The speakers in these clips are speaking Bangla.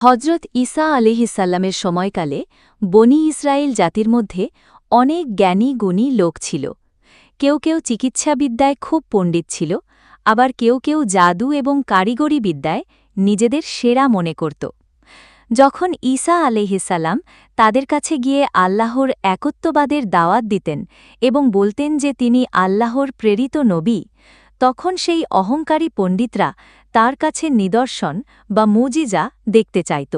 হজরত ঈসা আলাইহিসসালামের সময়কালে বনি ইসরায়েল জাতির মধ্যে অনেক জ্ঞানী গুণী লোক ছিল। কেউ কেউ চিকিৎসাবিদ্যায় খুব পণ্ডিত ছিল, আবার কেউ কেউ জাদু এবং কারিগরি বিদ্যায় নিজেদের সেরা মনে করত। যখন ঈসা আলাইহিসসালাম তাদের কাছে গিয়ে আল্লাহর একত্ববাদের দাওয়াত দিতেন এবং বলতেন যে তিনি আল্লাহর প্রেরিত নবী, তখন সেই অহংকারী পণ্ডিতরা তার কাছে নিদর্শন বা মুজিজা দেখতে চাইত।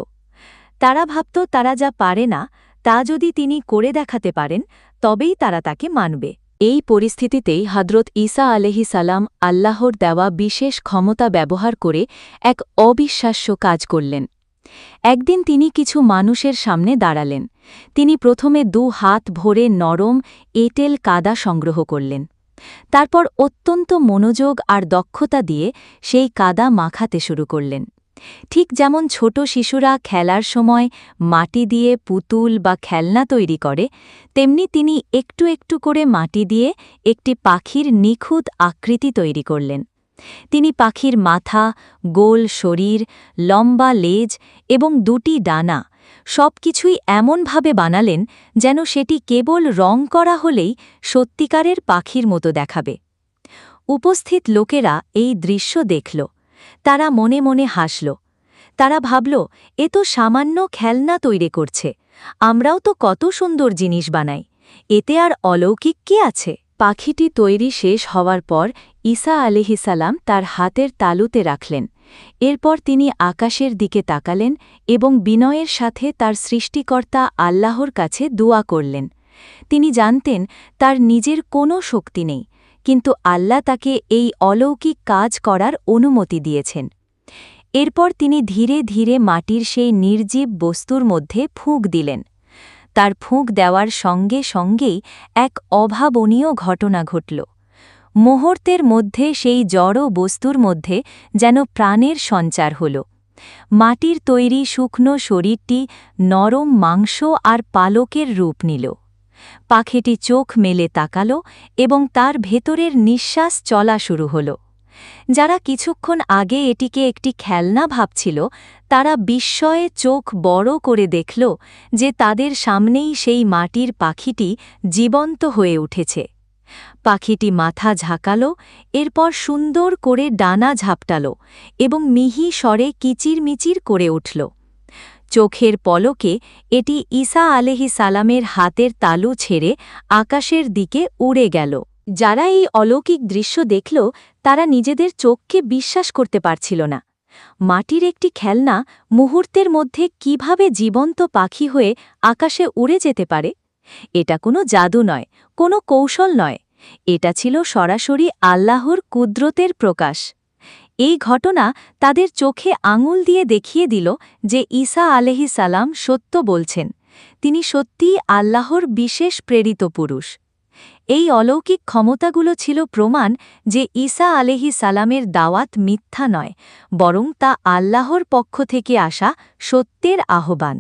তারা ভাবত তারা যা পারে না তা যদি তিনি করে দেখাতে পারেন তবেই তারা তাকে মানবে। এই পরিস্থিতিতেই হজরত ঈসা আলাইহিসসালাম আল্লাহর দেওয়া বিশেষ ক্ষমতা ব্যবহার করে এক অবিশ্বাস্য কাজ করলেন। একদিন তিনি কিছু মানুষের সামনে দাঁড়ালেন। তিনি প্রথমে 2 হাত ভরে নরম এঁটেল কাদা সংগ্রহ করলেন। তারপর অত্যন্ত মনোযোগ আর দক্ষতা দিয়ে সেই কাদা মাখাতে শুরু করলেন। ঠিক যেমন ছোট শিশুরা খেলার সময় মাটি দিয়ে পুতুল বা খেলনা তৈরি করে, তেমনি তিনি একটু একটু করে মাটি দিয়ে একটি পাখির নিখুঁত আকৃতি তৈরি করলেন। তিনি পাখির মাথা, গোল শরীর, লম্বা লেজ এবং 2টি ডানা সবকিছুই এমনভাবে বানালেন যেন সেটি কেবল রং করা হলেই সত্যিকারের পাখির মতো দেখাবে। উপস্থিত লোকেরা এই দৃশ্য দেখল। তারা মনে মনে হাসল। তারা ভাবল, এ তো সামান্য খেলনা তৈরি করছে, আমরাও তো কত সুন্দর জিনিস বানাই, এতে আর অলৌকিক কি আছে। পাখিটি তৈরি শেষ হওয়ার পর ঈসা আলাইহিসসালাম তার হাতের তালুতে রাখলেন। এরপর তিনি আকাশের দিকে তাকালেন এবং বিনয়ের সাথে তার সৃষ্টিকর্তা আল্লাহর কাছে দোয়া করলেন। তিনি জানতেন তার নিজের কোনো শক্তি নেই, কিন্তু আল্লাহ তাকে এই অলৌকিক কাজ করার অনুমতি দিয়েছেন। এরপর তিনি ধীরে ধীরে মাটির সেই নির্জীব বস্তুর মধ্যে ফুঁক দিলেন। তার ফুঁক দেওয়ার সঙ্গে সঙ্গেই এক অভাবনীয় ঘটনা ঘটল। মুহূর্তের মধ্যে সেই জড় বস্তুর মধ্যে যেন প্রাণের সঞ্চার হল। মাটির তৈরি শুকনো শরীরটি নরম মাংস আর পালকের রূপ নিল। পাখিটি চোখ মেলে তাকাল এবং তার ভেতরের নিঃশ্বাস চলা শুরু হল। যারা কিছুক্ষণ আগে এটিকে একটি খেলনা ভাবছিল, তারা বিস্ময়ে চোখ বড় করে দেখল যে তাদের সামনেই সেই মাটির পাখিটি জীবন্ত হয়ে উঠেছে। পাখিটি মাথা ঝাঁকাল, এরপর সুন্দর করে ডানা ঝাপটাল এবং মিহি স্বরে কিচিরমিচির করে উঠল। চোখের পলকে এটি ঈসা আলাইহিসসালামের হাতের তালু ছেড়ে আকাশের দিকে উড়ে গেল। যারা এই অলৌকিক দৃশ্য দেখল তারা নিজেদের চোখকে বিশ্বাস করতে পারছিল না। মাটির একটি খেলনা মুহূর্তের মধ্যে কিভাবে জীবন্ত পাখি হয়ে আকাশে উড়ে যেতে পারে? এটা কোনো জাদু নয়, কোনো কৌশল নয়, এটা ছিল সরাসরি আল্লাহর কুদরতের প্রকাশ। এই ঘটনা তাদের চোখে আঙুল দিয়ে দেখিয়ে দিল যে ঈসা আলাইহিসসালাম সত্য বলছেন, তিনি সত্যিই আল্লাহর বিশেষ প্রেরিত পুরুষ। এই অলৌকিক ক্ষমতাগুলো ছিল প্রমাণ যে ঈসা আলাইহিসসালামের দাওয়াত মিথ্যা নয়, বরং তা আল্লাহর পক্ষ থেকে আসা সত্যের আহ্বান।